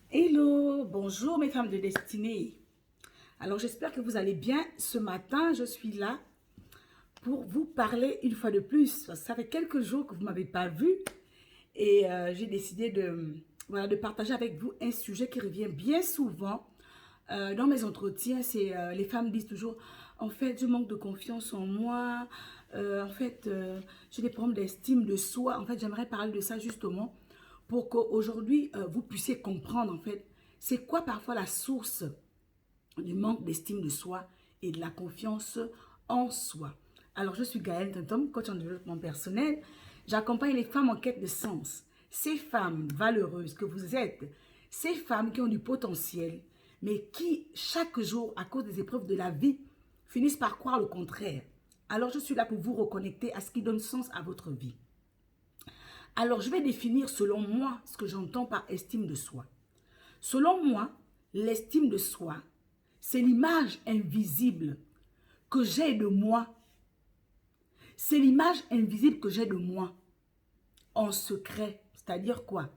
Hello, bonjour mes femmes de destinée. Alors j'espère que vous allez bien. Ce matin, je suis là pour vous parler une fois de plus. Ça fait quelques jours que vous ne m'avez pas vu et j'ai décidé de partager avec vous un sujet qui revient bien souvent dans mes entretiens. Les femmes disent toujours, en fait, je manque de confiance en moi. J'ai des problèmes d'estime de soi. En fait, j'aimerais parler de ça justement pour qu'aujourd'hui, vous puissiez comprendre, en fait, c'est quoi parfois la source du manque d'estime de soi et de la confiance en soi. Alors, je suis Gaëlle Tintom, coach en développement personnel. J'accompagne les femmes en quête de sens. Ces femmes valeureuses que vous êtes, ces femmes qui ont du potentiel, mais qui, chaque jour, à cause des épreuves de la vie, finissent par croire le contraire. Alors, je suis là pour vous reconnecter à ce qui donne sens à votre vie. Alors, je vais définir selon moi ce que j'entends par estime de soi. Selon moi, l'estime de soi, c'est l'image invisible que j'ai de moi. C'est l'image invisible que j'ai de moi en secret. C'est-à-dire quoi?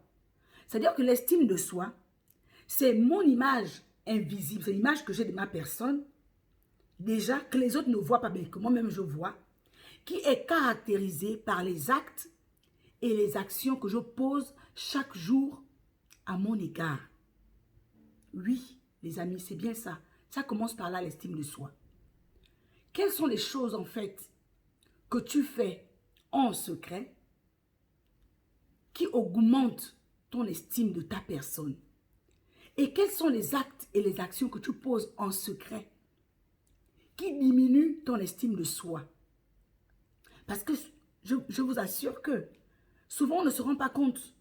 C'est-à-dire que l'estime de soi, c'est mon image invisible, c'est l'image que j'ai de ma personne, déjà que les autres ne voient pas, mais que moi-même je vois, qui est caractérisée par les actes et les actions que je pose chaque jour à mon égard. Oui, les amis, c'est bien ça. Ça commence par là, l'estime de soi. Quelles sont les choses, en fait, que tu fais en secret qui augmentent ton estime de ta personne? Et quels sont les actes et les actions que tu poses en secret qui diminuent ton estime de soi? Parce que je vous assure que souvent, on ne se rend pas compte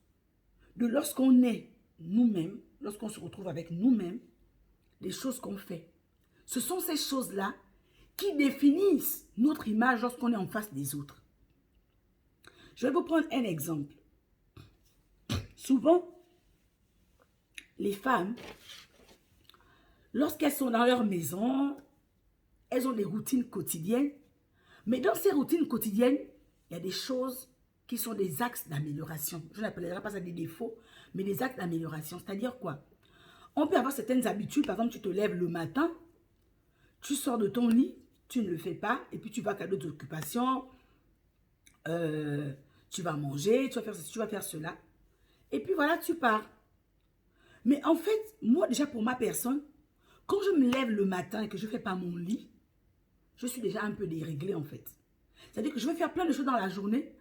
de lorsqu'on est nous-mêmes, lorsqu'on se retrouve avec nous-mêmes, des choses qu'on fait. Ce sont ces choses-là qui définissent notre image lorsqu'on est en face des autres. Je vais vous prendre un exemple. Souvent, les femmes, lorsqu'elles sont dans leur maison, elles ont des routines quotidiennes. Mais dans ces routines quotidiennes, il y a des choses qui sont des axes d'amélioration. Je n'appellerai pas ça des défauts, mais des axes d'amélioration. C'est-à-dire quoi? On peut avoir certaines habitudes. Par exemple, tu te lèves le matin, tu sors de ton lit, tu ne le fais pas, et puis tu vas à d'autres occupations, tu vas manger, tu vas faire ceci, tu vas faire cela. Et puis voilà, tu pars. Mais en fait, moi déjà pour ma personne, quand je me lève le matin et que je ne fais pas mon lit, je suis déjà un peu déréglée en fait. C'est-à-dire que je vais faire plein de choses dans la journée,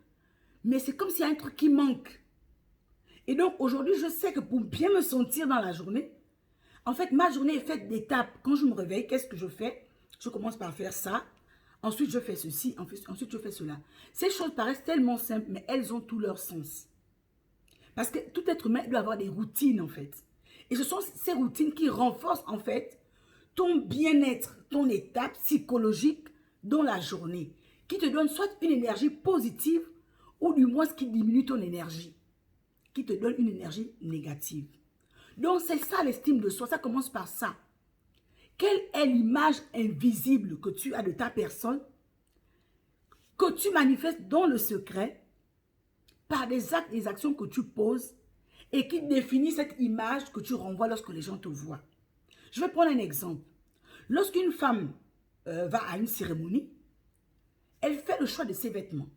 mais c'est comme s'il y a un truc qui manque. Et donc aujourd'hui, je sais que pour bien me sentir dans la journée, en fait, ma journée est faite d'étapes. Quand je me réveille, qu'est-ce que je fais? Je commence par faire ça. Ensuite, je fais ceci. Ensuite, je fais cela. Ces choses paraissent tellement simples, mais elles ont tout leur sens. Parce que tout être humain doit avoir des routines, en fait. Et ce sont ces routines qui renforcent, en fait, ton bien-être, ton état psychologique dans la journée, qui te donne soit une énergie positive, ou du moins ce qui diminue ton énergie, qui te donne une énergie négative. Donc, c'est ça l'estime de soi, ça commence par ça. Quelle est l'image invisible que tu as de ta personne, que tu manifestes dans le secret, par des actes et des actions que tu poses, et qui définit cette image que tu renvoies lorsque les gens te voient. Je vais prendre un exemple. Lorsqu'une femme va à une cérémonie, elle fait le choix de ses vêtements.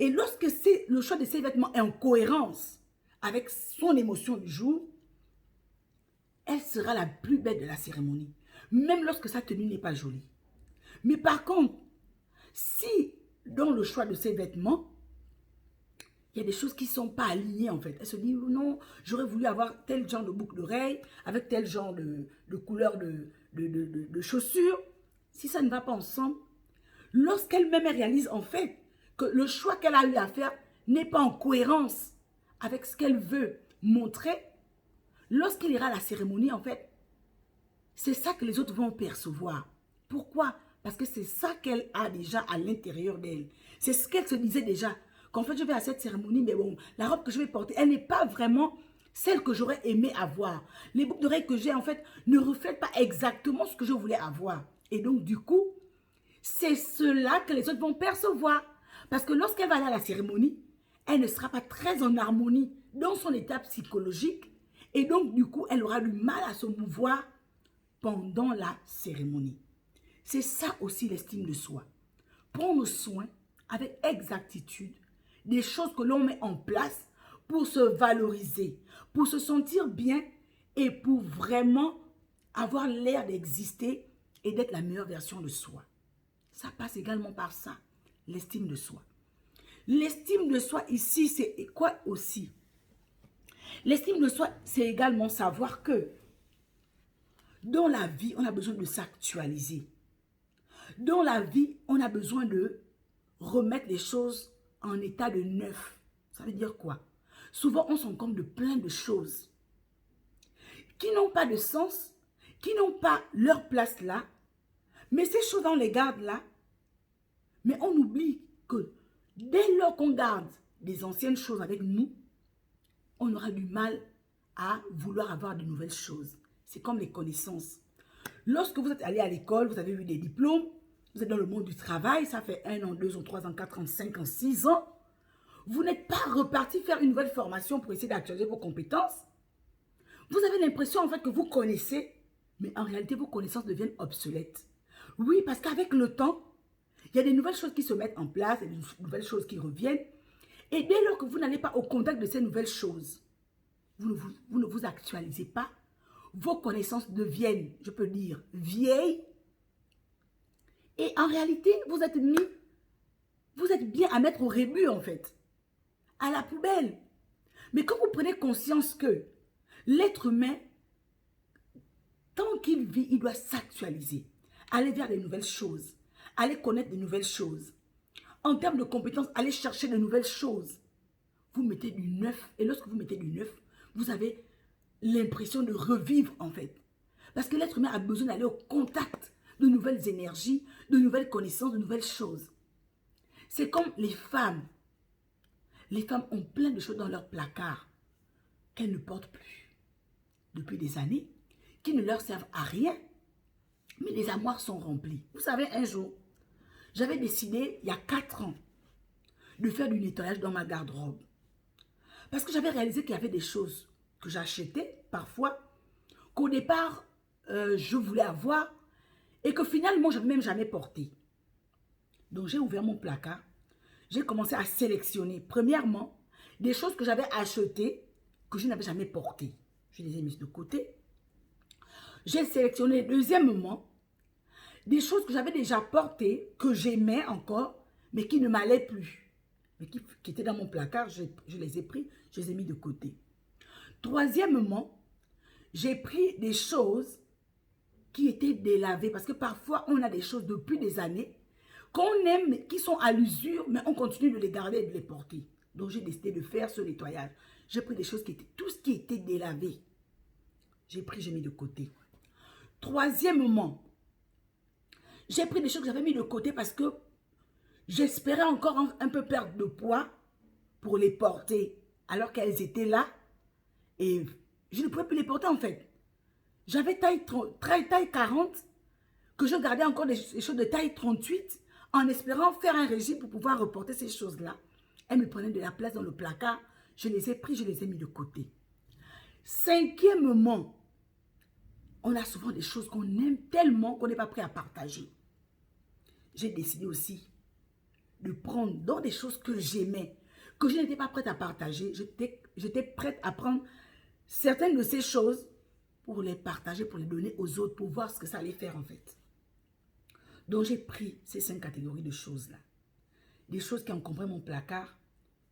Et lorsque le choix de ses vêtements est en cohérence avec son émotion du jour, elle sera la plus belle de la cérémonie, même lorsque sa tenue n'est pas jolie. Mais par contre, si dans le choix de ses vêtements, il y a des choses qui ne sont pas alignées en fait. Elle se dit, non, j'aurais voulu avoir tel genre de boucle d'oreille, avec tel genre de couleur de chaussures. Si ça ne va pas ensemble, lorsqu'elle-même réalise en fait que le choix qu'elle a eu à faire n'est pas en cohérence avec ce qu'elle veut montrer, lorsqu'il ira à la cérémonie, en fait, c'est ça que les autres vont percevoir. Pourquoi? Parce que c'est ça qu'elle a déjà à l'intérieur d'elle. C'est ce qu'elle se disait déjà. Qu'en fait, je vais à cette cérémonie, mais bon, la robe que je vais porter, elle n'est pas vraiment celle que j'aurais aimé avoir. Les boucles d'oreilles que j'ai, en fait, ne reflètent pas exactement ce que je voulais avoir. Et donc, du coup, c'est cela que les autres vont percevoir. Parce que lorsqu'elle va aller à la cérémonie, elle ne sera pas très en harmonie dans son état psychologique Et donc, du coup, elle aura du mal à se mouvoir pendant la cérémonie. C'est ça aussi l'estime de soi. Prendre soin avec exactitude des choses que l'on met en place pour se valoriser, pour se sentir bien et pour vraiment avoir l'air d'exister et d'être la meilleure version de soi. Ça passe également par ça, l'estime de soi. L'estime de soi ici, c'est quoi aussi? L'estime de soi, c'est également savoir que dans la vie, on a besoin de s'actualiser. Dans la vie, on a besoin de remettre les choses en état de neuf. Ça veut dire quoi? Souvent, on s'encombre de plein de choses qui n'ont pas de sens, qui n'ont pas leur place là, mais ces choses, on les garde là. Mais on oublie que dès lors qu'on garde des anciennes choses avec nous, on aura du mal à vouloir avoir de nouvelles choses. C'est comme les connaissances. Lorsque vous êtes allé à l'école, vous avez eu des diplômes, vous êtes dans le monde du travail, ça fait 1 an, 2 ans, 3 ans, 4 ans, 5 ans, 6 ans. Vous n'êtes pas reparti faire une nouvelle formation pour essayer d'actualiser vos compétences. Vous avez l'impression en fait que vous connaissez, mais en réalité vos connaissances deviennent obsolètes. Oui, parce qu'avec le temps, il y a des nouvelles choses qui se mettent en place, il y a des nouvelles choses qui reviennent. Et dès lors que vous n'allez pas au contact de ces nouvelles choses, vous ne vous actualisez pas, vos connaissances deviennent, je peux dire, vieilles. Et en réalité, vous êtes bien à mettre au rébut en fait, à la poubelle. Mais quand vous prenez conscience que l'être humain, tant qu'il vit, il doit s'actualiser, aller vers des nouvelles choses, aller connaître de nouvelles choses. En termes de compétences, aller chercher de nouvelles choses. Vous mettez du neuf. Et lorsque vous mettez du neuf, vous avez l'impression de revivre en fait. Parce que l'être humain a besoin d'aller au contact de nouvelles énergies, de nouvelles connaissances, de nouvelles choses. C'est comme les femmes. Les femmes ont plein de choses dans leur placard qu'elles ne portent plus depuis des années, qui ne leur servent à rien, mais les armoires sont remplies. Vous savez, un jour, j'avais décidé, il y a 4 ans, de faire du nettoyage dans ma garde-robe. Parce que j'avais réalisé qu'il y avait des choses que j'achetais parfois, qu'au départ, je voulais avoir et que finalement, je n'avais même jamais porté. Donc, j'ai ouvert mon placard. J'ai commencé à sélectionner, premièrement, des choses que j'avais achetées que je n'avais jamais portées. Je les ai mises de côté. J'ai sélectionné, deuxièmement, des choses que j'avais déjà portées, que j'aimais encore, mais qui ne m'allaient plus. Mais qui étaient dans mon placard, je les ai pris, je les ai mis de côté. Troisièmement, j'ai pris des choses qui étaient délavées. Parce que parfois, on a des choses depuis des années qu'on aime, qui sont à l'usure, mais on continue de les garder et de les porter. Donc, j'ai décidé de faire ce nettoyage. J'ai pris des choses qui étaient, tout ce qui était délavé. J'ai pris, j'ai mis de côté. Troisièmement, j'ai pris des choses que j'avais mis de côté parce que j'espérais encore un peu perdre de poids pour les porter alors qu'elles étaient là et je ne pouvais plus les porter en fait. J'avais taille 40 que je gardais encore des choses de taille 38 en espérant faire un régime pour pouvoir reporter ces choses-là. Elles me prenaient de la place dans le placard. Je les ai pris, je les ai mis de côté. Cinquièmement, on a souvent des choses qu'on aime tellement qu'on n'est pas prêt à partager. J'ai décidé aussi de prendre dans des choses que j'aimais, que je n'étais pas prête à partager. J'étais prête à prendre certaines de ces choses pour les partager, pour les donner aux autres, pour voir ce que ça allait faire en fait. Donc j'ai pris ces 5 catégories de choses-là. Des choses qui encombraient mon placard,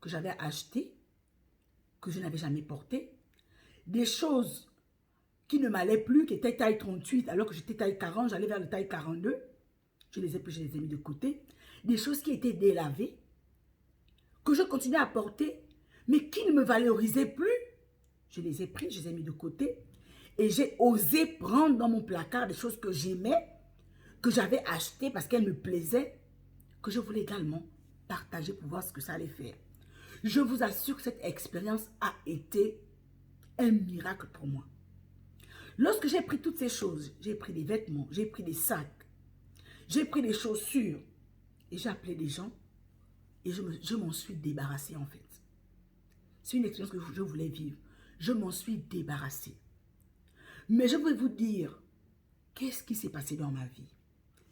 que j'avais achetées, que je n'avais jamais portées. Des choses qui ne m'allaient plus, qui étaient taille 38, alors que j'étais taille 40, j'allais vers le taille 42. Je les ai pris, je les ai mis de côté. Des choses qui étaient délavées, que je continuais à porter, mais qui ne me valorisaient plus. Je les ai pris, je les ai mis de côté. Et j'ai osé prendre dans mon placard des choses que j'aimais, que j'avais achetées parce qu'elles me plaisaient, que je voulais également partager pour voir ce que ça allait faire. Je vous assure que cette expérience a été un miracle pour moi. Lorsque j'ai pris toutes ces choses, j'ai pris des vêtements, j'ai pris des sacs, j'ai pris des chaussures et j'ai appelé des gens et je m'en suis débarrassée en fait. C'est une expérience que je voulais vivre. je m'en suis débarrassée. Mais je vais vous dire, qu'est-ce qui s'est passé dans ma vie?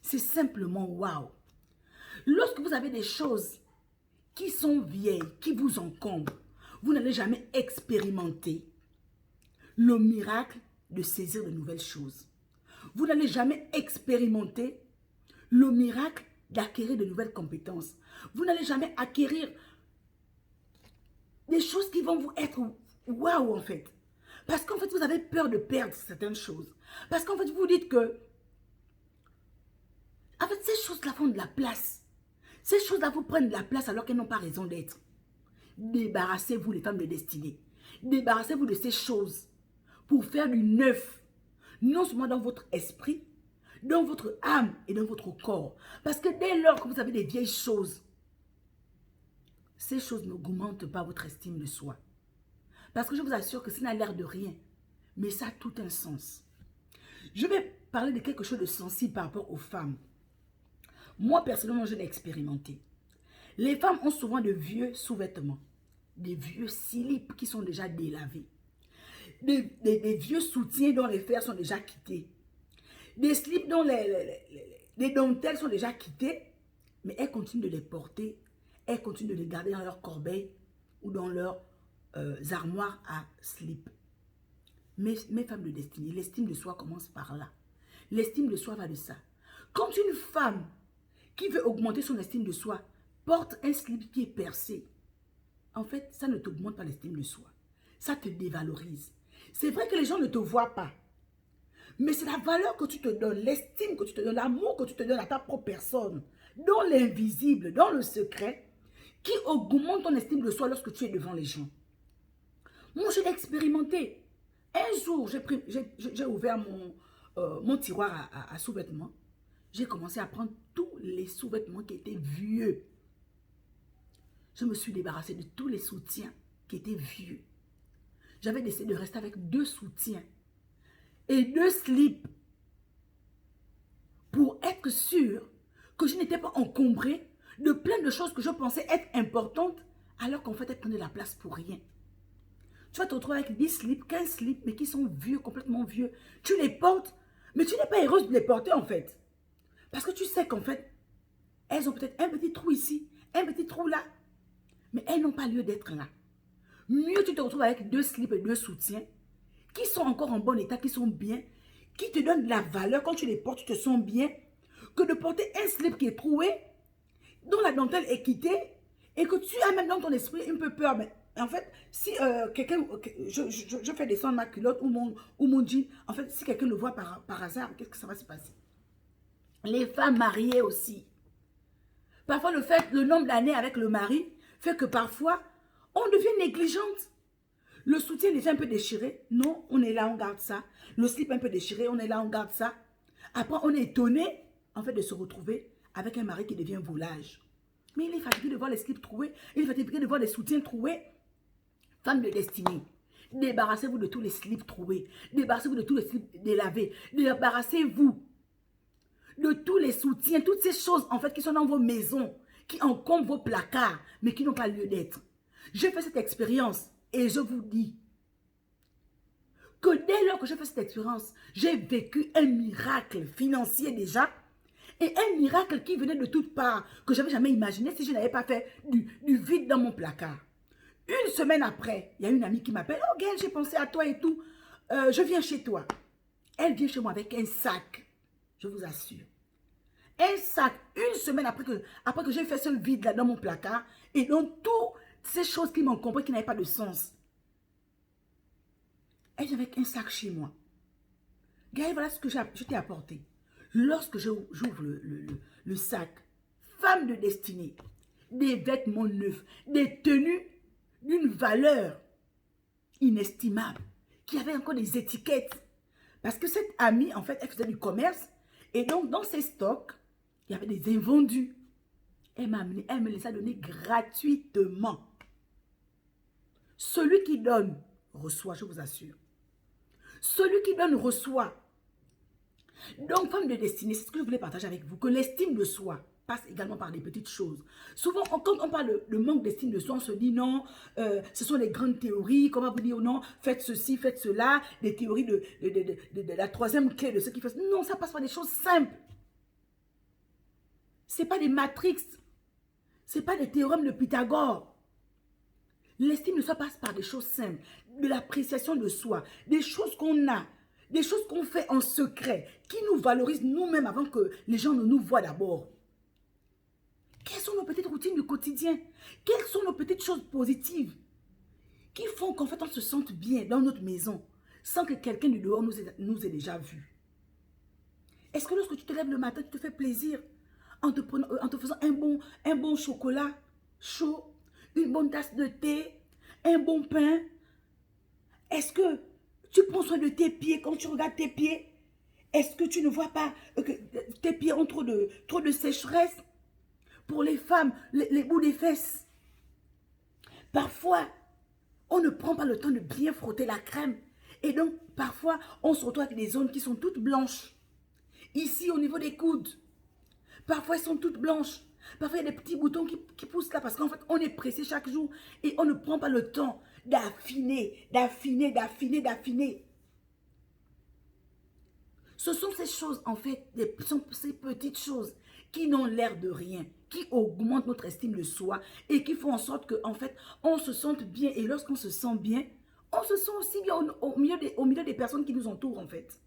C'est simplement waouh. Lorsque vous avez des choses qui sont vieilles, qui vous encombrent, vous n'allez jamais expérimenter le miracle de saisir de nouvelles choses. Vous n'allez jamais expérimenter le miracle d'acquérir de nouvelles compétences. Vous n'allez jamais acquérir des choses qui vont vous être waouh en fait. Parce qu'en fait, vous avez peur de perdre certaines choses. Parce qu'en fait, vous vous dites que en fait, ces choses-là font de la place. Ces choses-là vous prennent de la place alors qu'elles n'ont pas raison d'être. Débarrassez-vous les femmes de destinée. Débarrassez-vous de ces choses pour faire du neuf. Non seulement dans votre esprit, dans votre âme et dans votre corps. Parce que dès lors que vous avez des vieilles choses, ces choses n'augmentent pas votre estime de soi. Parce que je vous assure que ça n'a l'air de rien, mais ça a tout un sens. Je vais parler de quelque chose de sensible par rapport aux femmes. Moi, personnellement, je l'ai expérimenté. Les femmes ont souvent de vieux sous-vêtements, des vieux slips qui sont déjà délavés, des vieux soutiens dont les fers sont déjà quittés, des slips dont les dentelles sont déjà quittées, mais elles continuent de les porter, elles continuent de les garder dans leur corbeille ou dans leurs armoires à slip. Mes femmes de destinée, l'estime de soi commence par là. L'estime de soi va de ça. Quand une femme qui veut augmenter son estime de soi porte un slip qui est percé, en fait, ça ne t'augmente pas l'estime de soi. Ça te dévalorise. C'est vrai que les gens ne te voient pas. Mais c'est la valeur que tu te donnes, l'estime que tu te donnes, l'amour que tu te donnes à ta propre personne, dans l'invisible, dans le secret, qui augmente ton estime de soi lorsque tu es devant les gens. Moi, je l'ai expérimenté. Un jour, j'ai ouvert mon tiroir à sous-vêtements. J'ai commencé à prendre tous les sous-vêtements qui étaient vieux. Je me suis débarrassée de tous les soutiens qui étaient vieux. J'avais décidé de rester avec 2 soutiens et 2 slips pour être sûre que je n'étais pas encombrée de plein de choses que je pensais être importantes alors qu'en fait, elles prenaient la place pour rien. Tu vas te retrouver avec 10 slips, 15 slips, mais qui sont vieux, complètement vieux. Tu les portes, mais tu n'es pas heureuse de les porter en fait. Parce que tu sais qu'en fait, elles ont peut-être un petit trou ici, un petit trou là, mais elles n'ont pas lieu d'être là. Mieux tu te retrouves avec 2 slips et 2 soutiens qui sont encore en bon état, qui sont bien, qui te donnent de la valeur. Quand tu les portes, tu te sens bien, que de porter un slip qui est troué, dont la dentelle est quittée, et que tu as même dans ton esprit un peu peur. Mais en fait, si quelqu'un, je fais descendre ma culotte ou mon jean, en fait, si quelqu'un le voit par hasard, qu'est-ce que ça va se passer? Les femmes mariées aussi. Parfois, le nombre d'années avec le mari fait que parfois, on devient négligente. Le soutien est un peu déchiré. Non, on est là, on garde ça. Le slip un peu déchiré, on est là, on garde ça. Après, on est étonné, en fait, de se retrouver avec un mari qui devient volage. Mais il est fatigué de voir les slips troués. Il est fatigué de voir les soutiens troués. Femme de destinée, débarrassez-vous de tous les slips troués. Débarrassez-vous de tous les slips délavés. Débarrassez-vous de tous les soutiens, toutes ces choses, en fait, qui sont dans vos maisons, qui encombrent vos placards, mais qui n'ont pas lieu d'être. J'ai fait cette expérience et je vous dis que dès lors que j'ai fait cette expérience, j'ai vécu un miracle financier déjà et un miracle qui venait de toutes parts que je n'avais jamais imaginé si je n'avais pas fait du vide dans mon placard. Une semaine après, il y a une amie qui m'appelle. « Oh, Gaëlle, j'ai pensé à toi et tout. Je viens chez toi. » Elle vient chez moi avec un sac, je vous assure. Un sac, une semaine après que j'ai fait ce vide là dans mon placard et dans toutes ces choses qui m'encombraient, qui n'avaient pas de sens. Elle vient avec un sac chez moi. Gaëlle, voilà ce que je t'ai apporté. Lorsque j'ouvre le sac, femme de destinée, des vêtements neufs, des tenues d'une valeur inestimable, qui avait encore des étiquettes. Parce que cette amie, en fait, elle faisait du commerce. Et donc, dans ses stocks, il y avait des invendus. Elle m'a amené, elle me les a donnés gratuitement. Celui qui donne, reçoit, je vous assure. Celui qui donne, reçoit. Donc, femme de destinée, c'est ce que je voulais partager avec vous, que l'estime de soi, passe également par des petites choses. Souvent, quand on parle de manque d'estime de soi, on se dit non, ce sont les grandes théories, comment vous dire non, faites ceci, faites cela, des théories de la troisième clé de ce qui fait. Non, ça passe par des choses simples. Ce n'est pas des matrix, ce n'est pas des théorèmes de Pythagore. L'estime de soi passe par des choses simples, de l'appréciation de soi, des choses qu'on a, des choses qu'on fait en secret, qui nous valorisent nous-mêmes avant que les gens ne nous voient d'abord. Quelles sont nos petites routines du quotidien? Quelles sont nos petites choses positives qui font qu'en fait on se sente bien dans notre maison sans que quelqu'un du dehors nous ait déjà vus? Est-ce que lorsque tu te lèves le matin, tu te fais plaisir en te faisant un bon chocolat chaud, une bonne tasse de thé, un bon pain? Est-ce que tu prends soin de tes pieds quand tu regardes tes pieds? Est-ce que tu ne vois pas que tes pieds ont trop de sécheresse? Pour les femmes, les bouts des fesses. Parfois, on ne prend pas le temps de bien frotter la crème. Et donc, parfois, on se retrouve avec des zones qui sont toutes blanches. Ici, au niveau des coudes. Parfois, elles sont toutes blanches. Parfois, il y a des petits boutons qui poussent là parce qu'en fait, on est pressé chaque jour. Et on ne prend pas le temps d'affiner, d'affiner, d'affiner, d'affiner. Ce sont ces choses, en fait, ces petites choses qui n'ont l'air de rien, qui augmentent notre estime de soi et qui font en sorte qu'en fait, on se sente bien. Et lorsqu'on se sent bien, on se sent aussi bien au milieu des personnes qui nous entourent, en fait.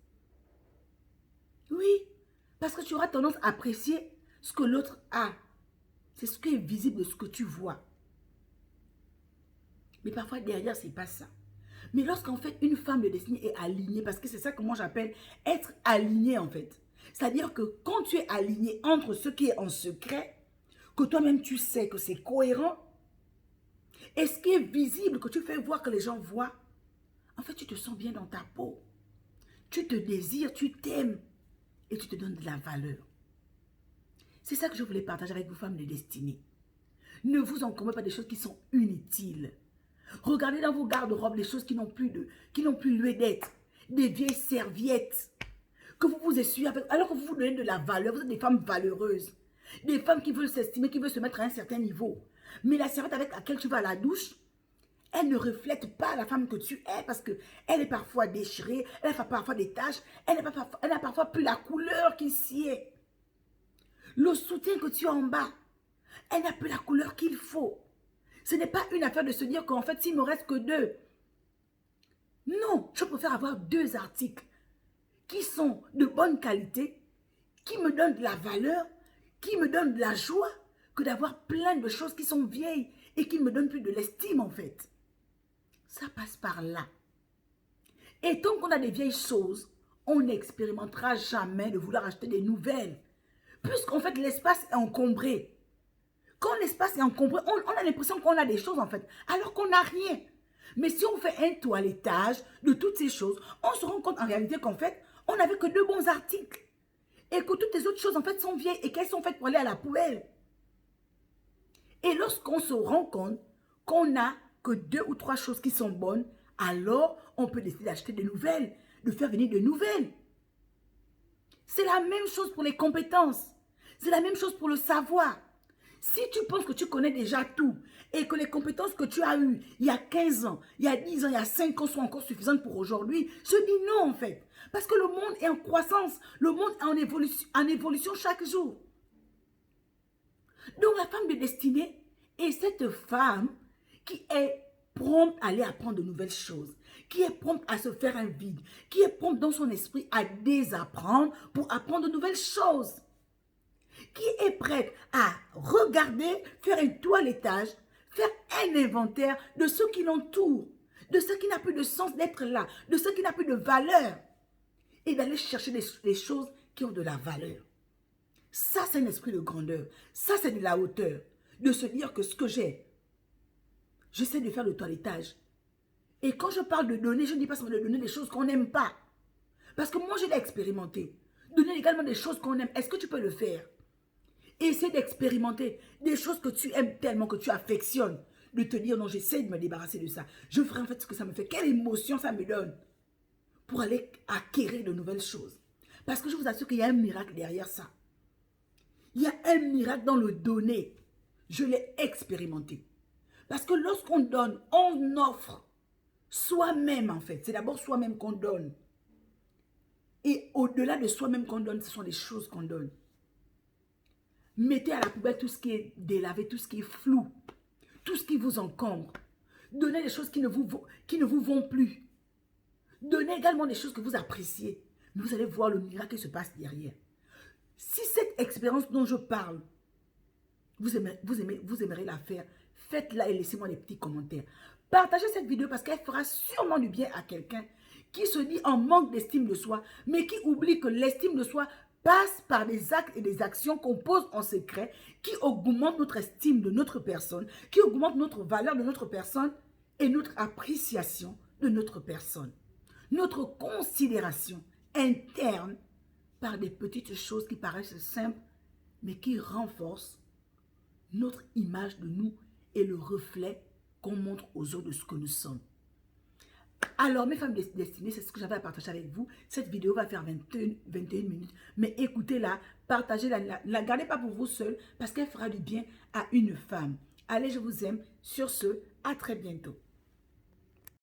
Oui, parce que tu auras tendance à apprécier ce que l'autre a. C'est ce qui est visible de ce que tu vois. Mais parfois, derrière, ce n'est pas ça. Mais lorsqu'en fait, une femme de destinée est alignée, parce que c'est ça que moi j'appelle être alignée, en fait. C'est-à-dire que quand tu es aligné entre ce qui est en secret, que toi-même tu sais que c'est cohérent, et ce qui est visible, que tu fais voir, que les gens voient, en fait, tu te sens bien dans ta peau. Tu te désires, tu t'aimes, et tu te donnes de la valeur. C'est ça que je voulais partager avec vous, femmes de destinée. Ne vous encombrez pas des choses qui sont inutiles. Regardez dans vos garde-robes les choses qui n'ont plus lieu d'être. Des vieilles serviettes que vous vous essuyez avec, alors que vous vous donnez de la valeur. Vous êtes des femmes valeureuses. Des femmes qui veulent s'estimer, qui veulent se mettre à un certain niveau. Mais la serviette avec laquelle tu vas à la douche, elle ne reflète pas la femme que tu es parce qu'elle est parfois déchirée, elle a parfois des taches, elle n'a parfois plus la couleur qui sied. Le soutien que tu as en bas, elle n'a plus la couleur qu'il faut. Ce n'est pas une affaire de se dire qu'en fait, s'il ne me reste que 2. Non, je préfère avoir 2 articles qui sont de bonne qualité, qui me donnent de la valeur, qui me donnent de la joie, que d'avoir plein de choses qui sont vieilles et qui ne me donnent plus de l'estime en fait. Ça passe par là. Et tant qu'on a des vieilles choses, on n'expérimentera jamais de vouloir acheter des nouvelles. Puisqu'en fait, l'espace est encombré. Quand l'espace est encombré, on a l'impression qu'on a des choses en fait, alors qu'on n'a rien. Mais si on fait un toilettage de toutes ces choses, on se rend compte en réalité qu'en fait, on n'avait que 2 bons articles. Et que toutes les autres choses en fait sont vieilles et qu'elles sont faites pour aller à la poubelle. Et lorsqu'on se rend compte qu'on n'a que 2 ou 3 choses qui sont bonnes, alors on peut décider d'acheter de nouvelles, de faire venir de nouvelles. C'est la même chose pour les compétences. C'est la même chose pour le savoir. Si tu penses que tu connais déjà tout et que les compétences que tu as eues il y a 15 ans, il y a 10 ans, il y a 5 ans sont encore suffisantes pour aujourd'hui, je dis non en fait. Parce que le monde est en croissance, le monde est en évolution chaque jour. Donc la femme de destinée est cette femme qui est prompte à aller apprendre de nouvelles choses, qui est prompte à se faire un vide, qui est prompte dans son esprit à désapprendre pour apprendre de nouvelles choses, qui est prête à regarder, faire un toilettage, faire un inventaire de ce qui l'entoure, de ce qui n'a plus de sens d'être là, de ce qui n'a plus de valeur, et d'aller chercher des choses qui ont de la valeur. Ça, c'est un esprit de grandeur. Ça, c'est de la hauteur. De se dire que ce que j'ai, j'essaie de faire le toilettage. Et quand je parle de donner, je ne dis pas seulement de donner des choses qu'on n'aime pas. Parce que moi, je l'ai expérimenté. Donner également des choses qu'on aime. Est-ce que tu peux le faire? Essaie d'expérimenter des choses que tu aimes tellement, que tu affectionnes. De te dire, non, j'essaie de me débarrasser de ça. Je ferai en fait ce que ça me fait. Quelle émotion ça me donne pour aller acquérir de nouvelles choses. Parce que je vous assure qu'il y a un miracle derrière ça. Il y a un miracle dans le donner. Je l'ai expérimenté. Parce que lorsqu'on donne, on offre soi-même en fait. C'est d'abord soi-même qu'on donne. Et au-delà de soi-même qu'on donne, ce sont les choses qu'on donne. Mettez à la poubelle tout ce qui est délavé, tout ce qui est flou, tout ce qui vous encombre. Donnez des choses qui ne vous vont plus. Donnez également des choses que vous appréciez. Mais vous allez voir le miracle qui se passe derrière. Si cette expérience dont je parle, vous aimerez la faire, faites-la et laissez-moi des petits commentaires. Partagez cette vidéo parce qu'elle fera sûrement du bien à quelqu'un qui se dit en manque d'estime de soi, mais qui oublie que l'estime de soi passe par des actes et des actions qu'on pose en secret, qui augmentent notre estime de notre personne, qui augmentent notre valeur de notre personne et notre appréciation de notre personne. Notre considération interne par des petites choses qui paraissent simples, mais qui renforcent notre image de nous et le reflet qu'on montre aux autres de ce que nous sommes. Alors, mes femmes destinées, c'est ce que j'avais à partager avec vous. Cette vidéo va faire 21 minutes. Mais écoutez-la, partagez-la, ne la gardez pas pour vous seul parce qu'elle fera du bien à une femme. Allez, je vous aime. Sur ce, à très bientôt.